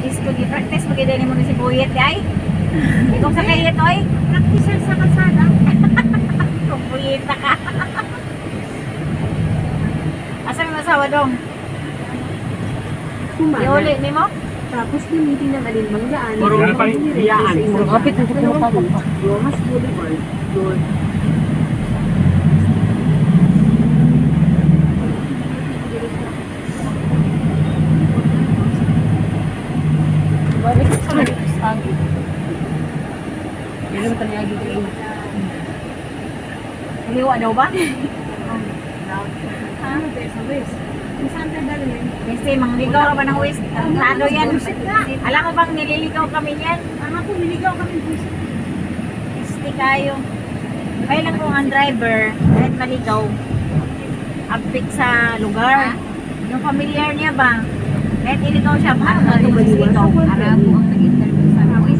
Disco di practice magiging mo na si Buyet ay. Ikaw sa kayet oy. Practice sa kalsada. Kung Buyet ka. Asa mo asawa dong? Iuli ni mo? Tapos gamitin ng alinmanggaan. Puro biyaan. Puro kapit na kumakaroon. Rojas Boulevard, North. Balik sa lagi. Yan naman tayo lagi kayo. Liwa daw ba? Ano tayo sa West? Kung saan tayo dalhin? Kasi mangligaw ka ba ng West? Tado yan. Alam mo bang nililigaw kami yan? Ang ako, niligaw kami busit. Isti kayo. Kaya lang kung ang driver, kahit maligaw, update sa lugar. Yung familiar niya ba? Kahit iligaw siya, paano na ito maliligaw?